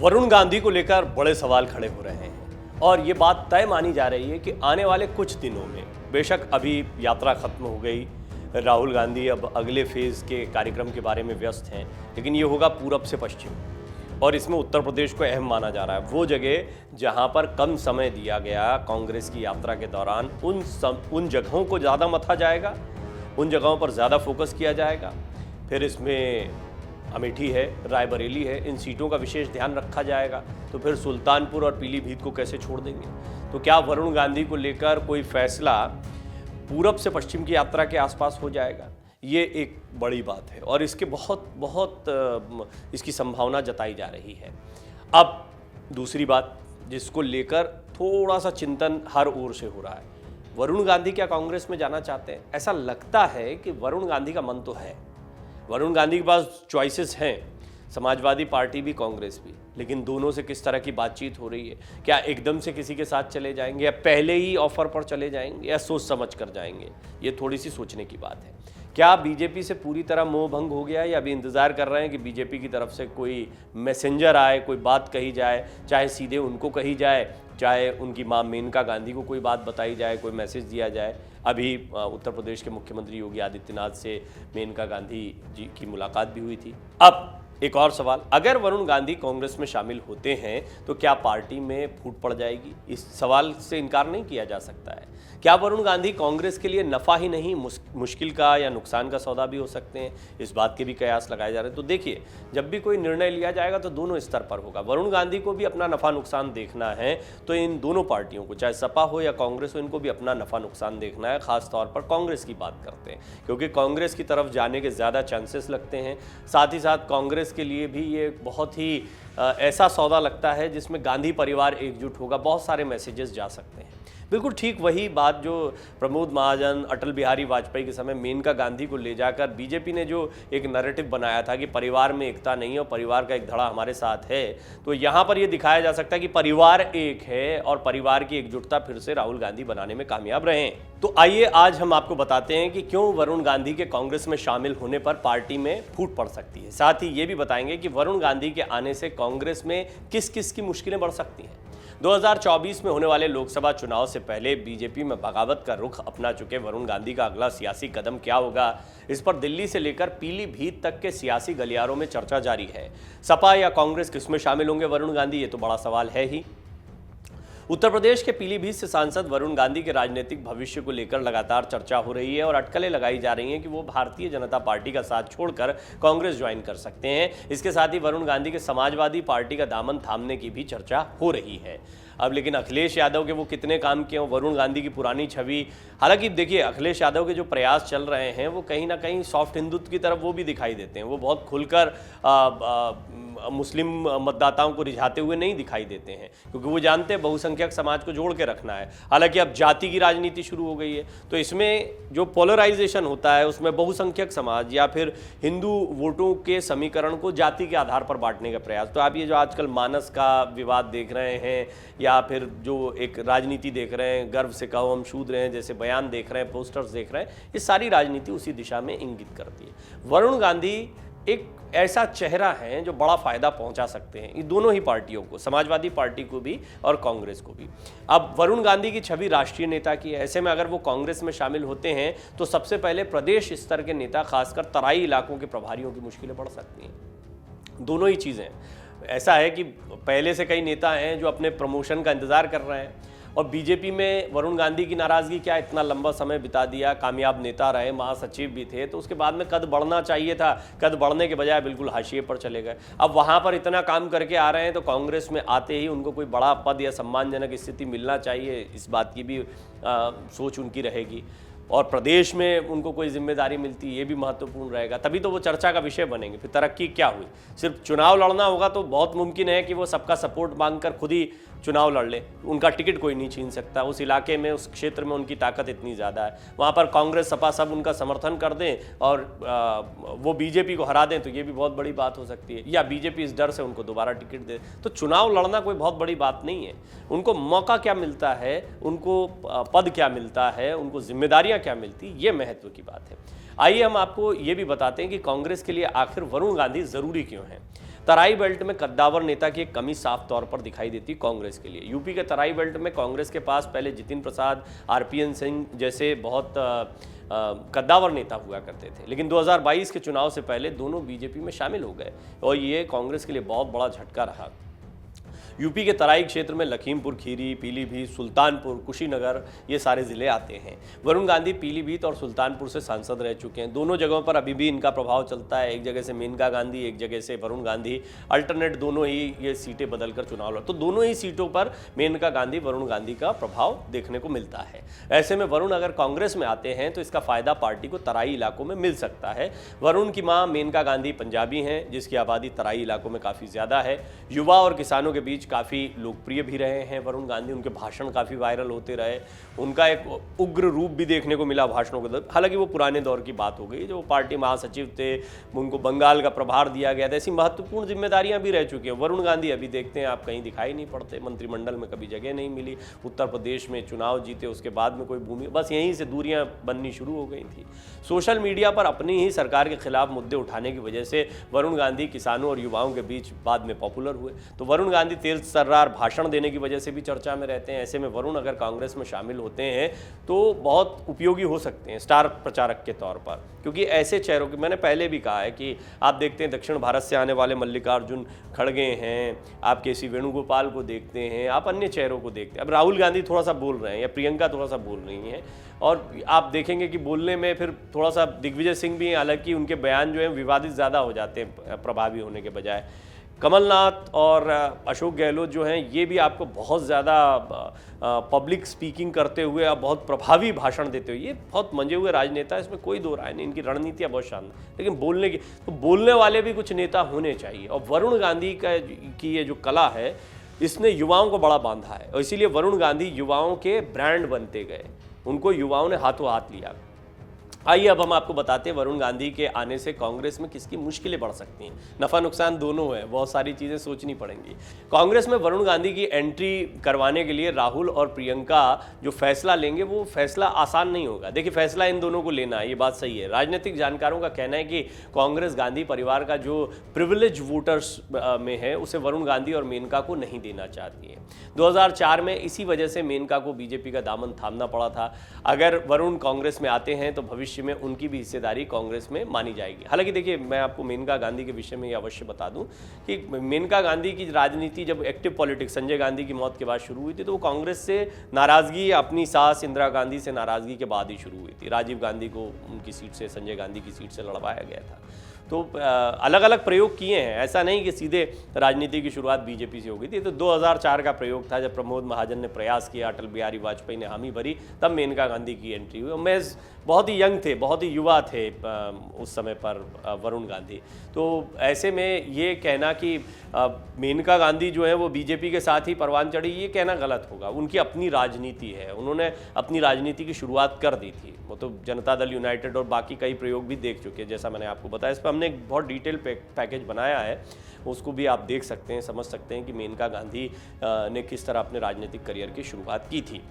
वरुण गांधी को लेकर बड़े सवाल खड़े हो रहे हैं और ये बात तय मानी जा रही है कि आने वाले कुछ दिनों में, बेशक अभी यात्रा खत्म हो गई, राहुल गांधी अब अगले फेज के कार्यक्रम के बारे में व्यस्त हैं, लेकिन ये होगा पूरब से पश्चिम और इसमें उत्तर प्रदेश को अहम माना जा रहा है। वो जगह जहां पर कम समय दिया गया कांग्रेस की यात्रा के दौरान, उन जगहों को ज़्यादा मथा जाएगा, उन जगहों पर ज़्यादा फोकस किया जाएगा। फिर इसमें अमेठी है, रायबरेली है, इन सीटों का विशेष ध्यान रखा जाएगा। तो फिर सुल्तानपुर और पीलीभीत को कैसे छोड़ देंगे? तो क्या वरुण गांधी को लेकर कोई फैसला पूरब से पश्चिम की यात्रा के आसपास हो जाएगा? ये एक बड़ी बात है और इसके बहुत इसकी संभावना जताई जा रही है। अब दूसरी बात जिसको लेकर थोड़ा सा चिंतन हर ओर से हो रहा है, वरुण गांधी क्या कांग्रेस में जाना चाहते हैं? ऐसा लगता है कि वरुण गांधी का मन तो है, वरुण गांधी के पास चॉइसेस हैं, समाजवादी पार्टी भी कांग्रेस भी, लेकिन दोनों से किस तरह की बातचीत हो रही है? क्या एकदम से किसी के साथ चले जाएंगे या पहले ही ऑफर पर चले जाएंगे या सोच समझ कर जाएंगे? ये थोड़ी सी सोचने की बात है। क्या बीजेपी से पूरी तरह मोह भंग हो गया है या अभी इंतजार कर रहे हैं कि बीजेपी की तरफ से कोई मैसेंजर आए, कोई बात कही जाए, चाहे सीधे उनको कही जाए, चाहे उनकी मां मेनका गांधी को कोई बात बताई जाए, कोई मैसेज दिया जाए? अभी उत्तर प्रदेश के मुख्यमंत्री योगी आदित्यनाथ से मेनका गांधी जी की मुलाकात भी हुई थी। अब एक और सवाल, अगर वरुण गांधी कांग्रेस में शामिल होते हैं तो क्या पार्टी में फूट पड़ जाएगी? इस सवाल से इनकार नहीं किया जा सकता है। क्या वरुण गांधी कांग्रेस के लिए नफ़ा ही नहीं, मुश्किल का या नुकसान का सौदा भी हो सकते हैं? इस बात के भी कयास लगाए जा रहे हैं। तो देखिए, जब भी कोई निर्णय लिया जाएगा तो दोनों स्तर पर होगा। वरुण गांधी को भी अपना नफ़ा नुकसान देखना है, तो इन दोनों पार्टियों को, चाहे सपा हो या कांग्रेस हो, इनको भी अपना नफ़ा नुकसान देखना है। खास तौर पर कांग्रेस की बात करते हैं क्योंकि कांग्रेस की तरफ जाने के ज़्यादा चांसेस लगते हैं। साथ ही साथ कांग्रेस के लिए भी ये बहुत ही ऐसा सौदा लगता है जिसमें गांधी परिवार एकजुट होगा, बहुत सारे मैसेजेस जा सकते हैं। बिल्कुल ठीक वही बात जो प्रमोद महाजन, अटल बिहारी वाजपेयी के समय मेनका गांधी को ले जाकर बीजेपी ने जो एक नैरेटिव बनाया था कि परिवार में एकता नहीं है और परिवार का एक धड़ा हमारे साथ है, तो यहाँ पर ये दिखाया जा सकता है कि परिवार एक है और परिवार की एकजुटता फिर से राहुल गांधी बनाने में कामयाब रहे हैं। तो आइए आज हम आपको बताते हैं कि क्यों वरुण गांधी के कांग्रेस में शामिल होने पर पार्टी में फूट पड़ सकती है। साथ ही ये भी बताएंगे कि वरुण गांधी के आने से कांग्रेस में किस किस की मुश्किलें बढ़ सकती हैं। 2024 में होने वाले लोकसभा चुनाव से पहले बीजेपी में बगावत का रुख अपना चुके वरुण गांधी का अगला सियासी कदम क्या होगा, इस पर दिल्ली से लेकर पीलीभीत तक के सियासी गलियारों में चर्चा जारी है। सपा या कांग्रेस किसमें शामिल होंगे वरुण गांधी, ये तो बड़ा सवाल है ही। उत्तर प्रदेश के पीलीभीत से सांसद वरुण गांधी के राजनीतिक भविष्य को लेकर लगातार चर्चा हो रही है और अटकलें लगाई जा रही हैं कि वो भारतीय जनता पार्टी का साथ छोड़कर कांग्रेस ज्वाइन कर सकते हैं। इसके साथ ही वरुण गांधी के समाजवादी पार्टी का दामन थामने की भी चर्चा हो रही है। अब लेकिन अखिलेश यादव के वो कितने काम किए, वरुण गांधी की पुरानी छवि, हालांकि देखिए अखिलेश यादव के जो प्रयास चल रहे हैं वो कहीं ना कहीं सॉफ्ट हिंदुत्व की तरफ वो भी दिखाई देते हैं। वो बहुत खुलकर मुस्लिम मतदाताओं को रिझाते हुए नहीं दिखाई देते हैं क्योंकि वो जानते हैं बहुसंख्यक समाज को जोड़ के रखना है। हालांकि अब जाति की राजनीति शुरू हो गई है, तो इसमें जो पोलराइजेशन होता है उसमें बहुसंख्यक समाज या फिर हिंदू वोटों के समीकरण को जाति के आधार पर बांटने का प्रयास। तो आप ये जो आजकल मानस का विवाद देख रहे हैं या फिर जो एक राजनीति देख रहे हैं, गर्व से कहो हम शूद्र हैं जैसे बयान देख रहे हैं, पोस्टर्स देख रहे हैं, ये सारी राजनीति उसी दिशा में इंगित करती है। वरुण गांधी एक ऐसा चेहरा है जो बड़ा फायदा पहुंचा सकते हैं ये दोनों ही पार्टियों को, समाजवादी पार्टी को भी और कांग्रेस को भी। अब वरुण गांधी की छवि राष्ट्रीय नेता की है, ऐसे में अगर वो कांग्रेस में शामिल होते हैं तो सबसे पहले प्रदेश स्तर के नेता, खासकर तराई इलाकों के प्रभारियों की मुश्किलें बढ़ सकती हैं। दोनों ही चीज़ें, ऐसा है कि पहले से कई नेता हैं जो अपने प्रमोशन का इंतजार कर रहे हैं और बीजेपी में वरुण गांधी की नाराजगी क्या, इतना लंबा समय बिता दिया, कामयाब नेता रहे, महासचिव भी थे, तो उसके बाद में कद बढ़ना चाहिए था, कद बढ़ने के बजाय बिल्कुल हाशिए पर चले गए। अब वहां पर इतना काम करके आ रहे हैं तो कांग्रेस में आते ही उनको कोई बड़ा पद या सम्मानजनक स्थिति मिलना चाहिए, इस बात की भी सोच उनकी रहेगी और प्रदेश में उनको कोई जिम्मेदारी मिलती, ये भी महत्वपूर्ण रहेगा, तभी तो वो चर्चा का विषय बनेंगे। फिर तरक्की क्या हुई? सिर्फ चुनाव लड़ना होगा तो बहुत मुमकिन है कि वो सबका सपोर्ट मांगकर खुद ही चुनाव लड़ ले, उनका टिकट कोई नहीं छीन सकता। उस इलाके में, उस क्षेत्र में उनकी ताकत इतनी ज़्यादा है, वहाँ पर कांग्रेस सपा सब उनका समर्थन कर दें और वो बीजेपी को हरा दें तो ये भी बहुत बड़ी बात हो सकती है, या बीजेपी इस डर से उनको दोबारा टिकट दे। तो चुनाव लड़ना कोई बहुत बड़ी बात नहीं है, उनको मौका क्या मिलता है, उनको पद क्या मिलता है, उनको जिम्मेदारियाँ क्या मिलती, ये महत्व की बात है। आइए हम आपको ये भी बताते हैं कि कांग्रेस के लिए आखिर वरुण गांधी ज़रूरी क्यों हैं। तराई बेल्ट में कद्दावर नेता की एक कमी साफ तौर पर दिखाई देती कांग्रेस के लिए। यूपी के तराई बेल्ट में कांग्रेस के पास पहले जितिन प्रसाद, आरपीएन सिंह जैसे बहुत कद्दावर नेता हुआ करते थे, लेकिन 2022 के चुनाव से पहले दोनों बीजेपी में शामिल हो गए और ये कांग्रेस के लिए बहुत बड़ा झटका रहा। यूपी के तराई क्षेत्र में लखीमपुर खीरी, पीलीभीत, सुल्तानपुर, कुशीनगर ये सारे ज़िले आते हैं। वरुण गांधी पीलीभीत और सुल्तानपुर से सांसद रह चुके हैं। दोनों जगहों पर अभी भी इनका प्रभाव चलता है। एक जगह से मेनका गांधी, एक जगह से वरुण गांधी, अल्टरनेट दोनों ही ये सीटें बदलकर चुनाव लड़, तो दोनों ही सीटों पर मेनका गांधी, वरुण गांधी का प्रभाव देखने को मिलता है। ऐसे में वरुण अगर कांग्रेस में आते हैं तो इसका फायदा पार्टी को तराई इलाकों में मिल सकता है। वरुण की माँ मेनका गांधी पंजाबी हैं, जिसकी आबादी तराई इलाकों में काफ़ी ज़्यादा है। युवा और किसानों के बीच काफ़ी लोकप्रिय भी रहे हैं वरुण गांधी। उनके भाषण काफ़ी वायरल होते रहे। उनका एक उग्र रूप भी देखने को मिला भाषणों के दौरान। हालांकि वो पुराने दौर की बात हो गई, जो पार्टी महासचिव थे, उनको बंगाल का प्रभार दिया गया था। ऐसी महत्वपूर्ण जिम्मेदारियां भी रह चुकी हैं। वरुण गांधी अभी देखते हैं आप कहीं दिखाई नहीं पड़ते, मंत्रिमंडल में कभी जगह नहीं मिली। उत्तर प्रदेश में चुनाव जीते उसके बाद में कोई भूमि, बस यहीं से दूरियां बननी शुरू हो गई थी। सोशल मीडिया पर अपनी ही सरकार के खिलाफ मुद्दे उठाने की वजह से वरुण गांधी किसानों और युवाओं के बीच बाद में पॉपुलर हुए। तो वरुण गांधी तेज तर्रार भाषण देने की वजह से भी चर्चा में रहते हैं। ऐसे में वरुण अगर कांग्रेस में शामिल होते हैं तो बहुत उपयोगी हो सकते हैं स्टार प्रचारक के तौर पर, क्योंकि ऐसे चेहरों की, मैंने पहले भी कहा है कि आप देखते हैं दक्षिण भारत से आने वाले मल्लिकार्जुन खड़गे हैं, आप केसी वेणुगोपाल को देखते हैं, आप अन्य चेहरों को देखते हैं। अब राहुल गांधी थोड़ा सा बोल रहे हैं या प्रियंका थोड़ा सा बोल रही हैं, और आप देखेंगे कि बोलने में फिर थोड़ा सा दिग्विजय सिंह भी हैं, हालांकि उनके बयान जो हैं विवादित ज़्यादा हो जाते हैं प्रभावी होने के बजाय। कमलनाथ और अशोक गहलोत जो हैं ये भी आपको बहुत ज़्यादा पब्लिक स्पीकिंग करते हुए और बहुत प्रभावी भाषण देते हुए, ये बहुत मंजे हुए राजनेता, इसमें कोई दो राय नहीं। इनकी रणनीतियाँ बहुत शानदार, लेकिन बोलने वाले भी कुछ नेता होने चाहिए। और वरुण गांधी की ये जो कला है, इसने युवाओं को बड़ा बांधा है, और इसीलिए वरुण गांधी युवाओं के ब्रांड बनते गए। उनको युवाओं ने हाथों हाथ लिया। आइए अब हम आपको बताते हैं वरुण गांधी के आने से कांग्रेस में किसकी मुश्किलें बढ़ सकती हैं। नफ़ा नुकसान दोनों है, बहुत सारी चीज़ें सोचनी पड़ेंगी। कांग्रेस में वरुण गांधी की एंट्री करवाने के लिए राहुल और प्रियंका जो फैसला लेंगे वो फैसला आसान नहीं होगा। देखिए, फैसला इन दोनों को लेना है, ये बात सही है। राजनीतिक जानकारों का कहना है कि कांग्रेस गांधी परिवार का जो प्रिविलेज वोटर्स में है उसे वरुण गांधी और मेनका को नहीं देना चाहती है। 2004 में इसी वजह से मेनका को बीजेपी का दामन थामना पड़ा था। अगर वरुण कांग्रेस में आते हैं तो भविष्य में उनकी भी हिस्सेदारी कांग्रेस में मानी जाएगी। हालांकि देखिए, मैं आपको मेनका गांधी के विषय में ये अवश्य बता दूं कि मेनका गांधी की राजनीति जब एक्टिव पॉलिटिक्स संजय गांधी की मौत के बाद शुरू हुई थी, तो वो कांग्रेस से नाराजगी अपनी सास इंदिरा गांधी से नाराजगी के बाद ही शुरू हुई थी। राजीव गांधी को उनकी सीट से, संजय गांधी की सीट से लड़वाया गया था। तो अलग अलग प्रयोग किए हैं, ऐसा नहीं कि सीधे राजनीति की शुरुआत बीजेपी से हो गई थी। तो 2004 का प्रयोग था, जब प्रमोद महाजन ने प्रयास किया, अटल बिहारी वाजपेयी ने हामी भरी, तब मेनका गांधी की एंट्री हुई। मैं बहुत ही यंग थे, बहुत ही युवा थे उस समय पर वरुण गांधी। तो ऐसे में ये कहना कि मेनका गांधी जो है वो बीजेपी के साथ ही परवान चढ़ी, ये कहना गलत होगा। उनकी अपनी राजनीति है, उन्होंने अपनी राजनीति की शुरुआत कर दी थी। वो तो जनता दल यूनाइटेड और बाकी कई प्रयोग भी देख चुके हैं, जैसा मैंने आपको बताया। इस पर हमने एक बहुत डिटेल पैकेज बनाया है, उसको भी आप देख सकते हैं, समझ सकते हैं कि मेनका गांधी ने किस तरह अपने राजनीतिक करियर की शुरुआत की थी।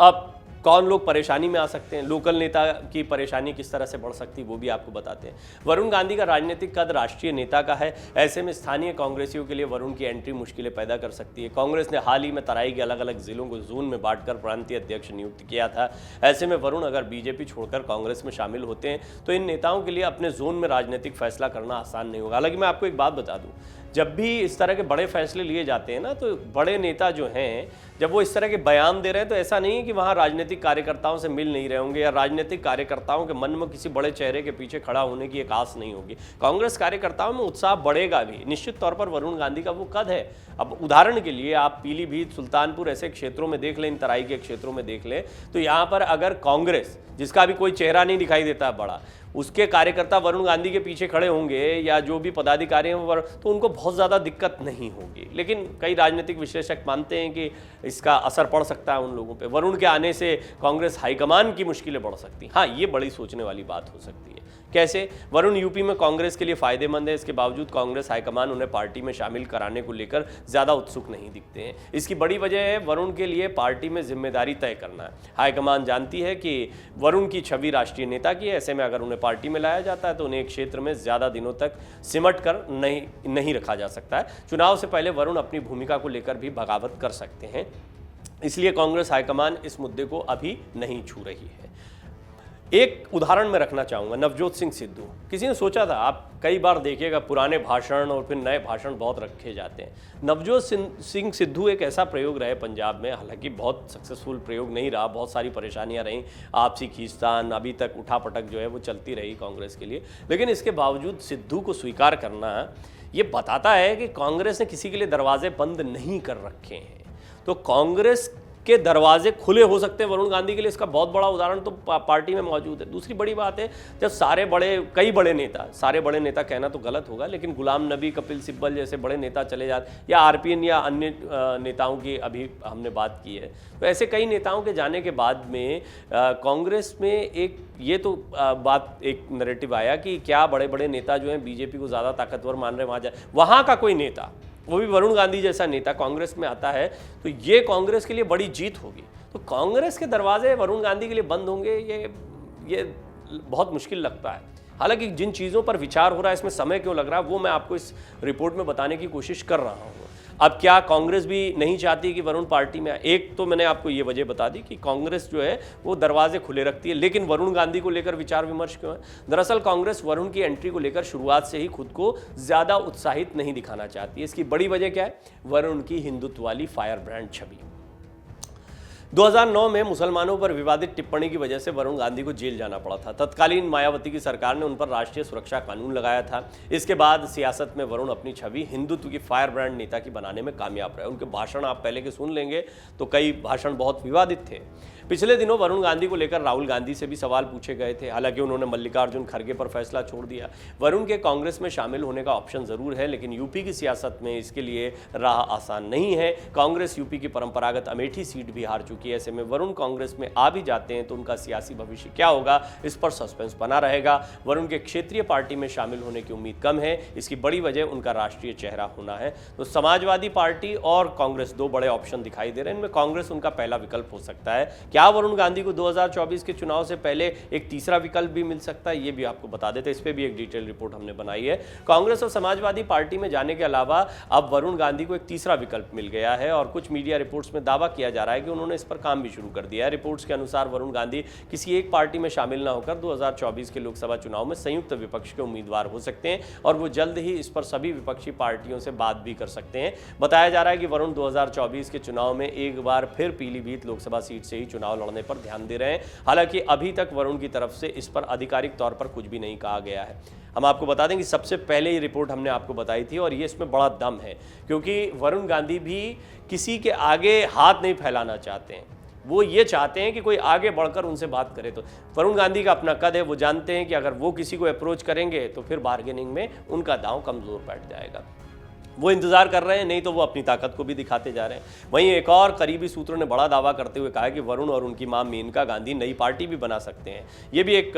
अब कौन लोग परेशानी में आ सकते हैं, लोकल नेता की परेशानी किस तरह से बढ़ सकती है, वो भी आपको बताते हैं। वरुण गांधी का राजनीतिक कद राष्ट्रीय नेता का है, ऐसे में स्थानीय कांग्रेसियों के लिए वरुण की एंट्री मुश्किलें पैदा कर सकती है। कांग्रेस ने हाल ही में तराई के अलग अलग जिलों को जोन में बांटकर प्रांतीय अध्यक्ष नियुक्त किया था। ऐसे में वरुण अगर बीजेपी छोड़कर कांग्रेस में शामिल होते हैं तो इन नेताओं के लिए अपने जोन में राजनीतिक फैसला करना आसान नहीं होगा। हालांकि मैं आपको एक बात बता दूं, जब भी इस तरह के बड़े फैसले लिए जाते हैं ना, तो बड़े नेता जो हैं जब वो इस तरह के बयान दे रहे हैं तो ऐसा नहीं है कि वहाँ राजनीतिक कार्यकर्ताओं से मिल नहीं रहे होंगे या राजनीतिक कार्यकर्ताओं के मन में किसी बड़े चेहरे के पीछे खड़ा होने की एक आस नहीं होगी। कांग्रेस कार्यकर्ताओं में उत्साह बढ़ेगा भी निश्चित तौर पर। वरुण गांधी का वो कद है। अब उदाहरण के लिए आप पीलीभीत, सुल्तानपुर ऐसे क्षेत्रों में देख लें, इन तराई के क्षेत्रों में देख लें, तो यहाँ पर अगर कांग्रेस, जिसका भी कोई चेहरा नहीं दिखाई देता बड़ा, उसके कार्यकर्ता वरुण गांधी के पीछे खड़े होंगे या जो भी पदाधिकारी हैं, तो उनको बहुत ज़्यादा दिक्कत नहीं होगी। लेकिन कई राजनीतिक विश्लेषक मानते हैं कि इसका असर पड़ सकता है उन लोगों पे। वरुण के आने से कांग्रेस हाईकमान की मुश्किलें बढ़ सकती हैं। हाँ, ये बड़ी सोचने वाली बात हो सकती है। कैसे? वरुण यूपी में कांग्रेस के लिए फायदेमंद है, इसके बावजूद कांग्रेस हाईकमान उन्हें पार्टी में शामिल कराने को लेकर ज़्यादा उत्सुक नहीं दिखते हैं। इसकी बड़ी वजह है वरुण के लिए पार्टी में जिम्मेदारी तय करना है। हाईकमान जानती है कि वरुण की छवि राष्ट्रीय नेता की है, ऐसे में अगर उन्हें पार्टी में लाया जाता है तो उन्हें एक क्षेत्र में ज़्यादा दिनों तक सिमट कर नहीं रखा जा सकता है। चुनाव से पहले वरुण अपनी भूमिका को लेकर भी बगावत कर सकते हैं, इसलिए कांग्रेस हाईकमान इस मुद्दे को अभी नहीं छू रही है। एक उदाहरण मैं रखना चाहूँगा, नवजोत सिंह सिद्धू। किसी ने सोचा था, आप कई बार देखिएगा पुराने भाषण और फिर नए भाषण बहुत रखे जाते हैं। नवजोत सिंह सिद्धू एक ऐसा प्रयोग रहे पंजाब में, हालांकि बहुत सक्सेसफुल प्रयोग नहीं रहा, बहुत सारी परेशानियां रहीं, आपसी खींचतान, अभी तक उठापटक जो है वो चलती रही कांग्रेस के लिए। लेकिन इसके बावजूद सिद्धू को स्वीकार करना ये बताता है कि कांग्रेस ने किसी के लिए दरवाजे बंद नहीं कर रखे हैं। तो कांग्रेस के दरवाजे खुले हो सकते हैं वरुण गांधी के लिए, इसका बहुत बड़ा उदाहरण तो पार्टी में मौजूद है। दूसरी बड़ी बात है, जब कई बड़े नेता कहना तो गलत होगा, लेकिन गुलाम नबी, कपिल सिब्बल जैसे बड़े नेता चले जाते, या आरपीएन या अन्य नेताओं की अभी हमने बात की है, तो ऐसे कई नेताओं के जाने के बाद में कांग्रेस में एक नैरेटिव आया कि क्या बड़े बड़े नेता जो हैं बीजेपी को ज़्यादा ताकतवर मान रहे, वहाँ का कोई नेता, वो भी वरुण गांधी जैसा नेता कांग्रेस में आता है तो ये कांग्रेस के लिए बड़ी जीत होगी। तो कांग्रेस के दरवाजे वरुण गांधी के लिए बंद होंगे, ये बहुत मुश्किल लगता है। हालांकि जिन चीज़ों पर विचार हो रहा है, इसमें समय क्यों लग रहा है, वो मैं आपको इस रिपोर्ट में बताने की कोशिश कर रहा हूँ। अब क्या कांग्रेस भी नहीं चाहती कि वरुण पार्टी में आए? एक तो मैंने आपको ये वजह बता दी कि कांग्रेस जो है वो दरवाजे खुले रखती है, लेकिन वरुण गांधी को लेकर विचार विमर्श क्यों है? दरअसल कांग्रेस वरुण की एंट्री को लेकर शुरुआत से ही खुद को ज़्यादा उत्साहित नहीं दिखाना चाहती है। इसकी बड़ी वजह क्या है? वरुण की हिंदुत्व वाली फायर ब्रांड छवि। 2009 में मुसलमानों पर विवादित टिप्पणी की वजह से वरुण गांधी को जेल जाना पड़ा था। तत्कालीन मायावती की सरकार ने उन पर राष्ट्रीय सुरक्षा कानून लगाया था। इसके बाद सियासत में वरुण अपनी छवि हिंदुत्व की फायर ब्रांड नेता की बनाने में कामयाब रहे। उनके भाषण आप पहले के सुन लेंगे तो कई भाषण बहुत विवादित थे। पिछले दिनों वरुण गांधी को लेकर राहुल गांधी से भी सवाल पूछे गए थे, हालांकि उन्होंने मल्लिकार्जुन खड़गे पर फैसला छोड़ दिया। वरुण के कांग्रेस में शामिल होने का ऑप्शन जरूर है, लेकिन यूपी की सियासत में इसके लिए राह आसान नहीं है। कांग्रेस यूपी की परंपरागत अमेठी सीट भी हार चुकी है। ऐसे में वरुण कांग्रेस में आ भी जाते हैं तो उनका सियासी भविष्य क्या होगा, इस पर सस्पेंस बना रहेगा। वरुण के क्षेत्रीय पार्टी में शामिल होने की उम्मीद कम है। इसकी बड़ी वजह उनका राष्ट्रीय चेहरा होना है। तो समाजवादी पार्टी और कांग्रेस दो बड़े ऑप्शन दिखाई दे रहे हैं। इनमें कांग्रेस उनका पहला विकल्प हो सकता है। क्या वरुण गांधी को 2024 के चुनाव से पहले एक तीसरा विकल्प भी मिल सकता है, ये भी आपको बता देते हैं। इस पे भी एक डिटेल रिपोर्ट हमने बनाई है। कांग्रेस और समाजवादी पार्टी में जाने के अलावा अब वरुण गांधी को एक तीसरा विकल्प मिल गया है और कुछ मीडिया रिपोर्ट्स में दावा किया जा रहा है कि उन्होंने इस पर काम भी शुरू कर दिया है। रिपोर्ट्स के अनुसार वरुण गांधी किसी एक पार्टी में शामिल न होकर 2024 के लोकसभा चुनाव में संयुक्त विपक्ष के उम्मीदवार हो सकते हैं और वो जल्द ही इस पर सभी विपक्षी पार्टियों से बात भी कर सकते हैं। बताया जा रहा है कि वरुण 2024 के चुनाव में एक बार फिर पीलीभीत लोकसभा सीट से ही चुनाव लड़ने पर ध्यान दे रहे हैं। हालांकि अभी तक वरुण की तरफ से इस पर आधिकारिक तौर पर कुछ भी नहीं कहा गया है। हम आपको बता दें कि सबसे पहले ये रिपोर्ट हमने आपको बताई थी और ये इसमें बड़ा दम है, क्योंकि वरुण गांधी भी किसी के आगे हाथ नहीं फैलाना चाहते हैं। वो ये चाहते हैं कि कोई आगे बढ़कर उनसे बात करे। तो वरुण गांधी का अपना कद है, वो जानते हैं कि अगर वो किसी को अप्रोच करेंगे तो फिर बार्गेनिंग में उनका दांव कमजोर बैठ जाएगा। वो इंतजार कर रहे हैं, नहीं तो वो अपनी ताकत को भी दिखाते जा रहे हैं। वहीं एक और करीबी सूत्रों ने बड़ा दावा करते हुए कहा कि वरुण और उनकी मां मेनका गांधी नई पार्टी भी बना सकते हैं। ये भी एक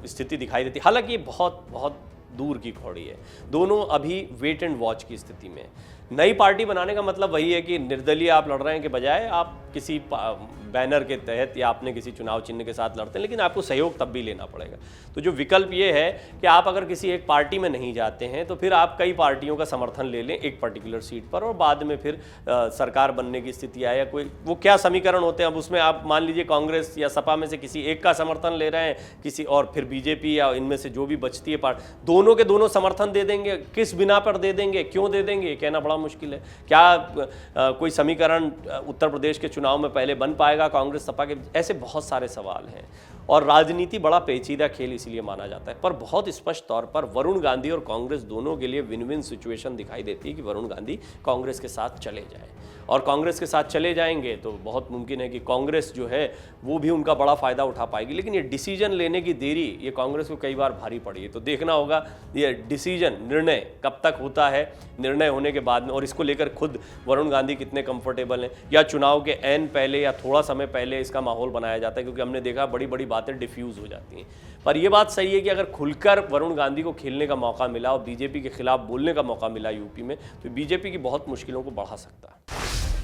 स्थिति दिखाई देती है। हालांकि ये बहुत बहुत दूर की घोड़ी है। दोनों अभी वेट एंड वॉच की स्थिति में। नई पार्टी बनाने का मतलब वही है कि निर्दलीय आप लड़ रहे हैं कि बजाय आप किसी बैनर के तहत या आपने किसी चुनाव चिन्ह के साथ लड़ते हैं, लेकिन आपको सहयोग तब भी लेना पड़ेगा। तो जो विकल्प ये है कि आप अगर किसी एक पार्टी में नहीं जाते हैं तो फिर आप कई पार्टियों का समर्थन ले लें एक पर्टिकुलर सीट पर और बाद में फिर सरकार बनने की स्थिति आए या कोई वो क्या समीकरण होते हैं। अब उसमें आप मान लीजिए कांग्रेस या सपा में से किसी एक का समर्थन ले रहे हैं, किसी और फिर बीजेपी या इनमें से जो भी बचती है पार्टी, दोनों के दोनों समर्थन दे देंगे। किस बिना पर दे देंगे, क्यों दे देंगे, ये कहना बड़ा मुश्किल है। क्या कोई समीकरण उत्तर प्रदेश के चुनाव में पहले बन पाएगा कांग्रेस सपा के? ऐसे बहुत सारे सवाल हैं और राजनीति बड़ा पेचीदा खेल इसलिए माना जाता है। पर बहुत स्पष्ट तौर पर वरुण गांधी और कांग्रेस दोनों के लिए विन विन सिचुएशन दिखाई देती है कि वरुण गांधी कांग्रेस के साथ चले जाएं, और कांग्रेस के साथ चले जाएंगे तो बहुत मुमकिन है कि कांग्रेस जो है वो भी उनका बड़ा फायदा उठा पाएगी। लेकिन ये डिसीजन लेने की देरी ये कांग्रेस को कई बार भारी पड़ी है। तो देखना होगा ये डिसीजन, निर्णय कब तक होता है, निर्णय होने के बाद में, और इसको लेकर खुद वरुण गांधी कितने कंफर्टेबल हैं, या चुनाव के ऐन पहले या थोड़ा समय पहले इसका माहौल बनाया जाता है। क्योंकि हमने देखा बड़ी बड़ी बातें डिफ्यूज हो जाती हैं। पर यह बात सही है कि अगर खुलकर वरुण गांधी को खेलने का मौका मिला और बीजेपी के खिलाफ बोलने का मौका मिला यूपी में, तो बीजेपी की बहुत मुश्किलों को बढ़ा सकता है।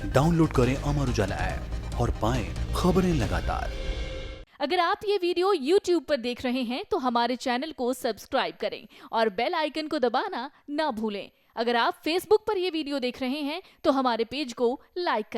डाउनलोड करें अमर उजाला ऐप और पाएं खबरें लगातार। अगर आप ये वीडियो YouTube पर देख रहे हैं तो हमारे चैनल को सब्सक्राइब करें और बेल आइकन को दबाना ना भूलें। अगर आप Facebook पर ये वीडियो देख रहे हैं तो हमारे पेज को लाइक करें।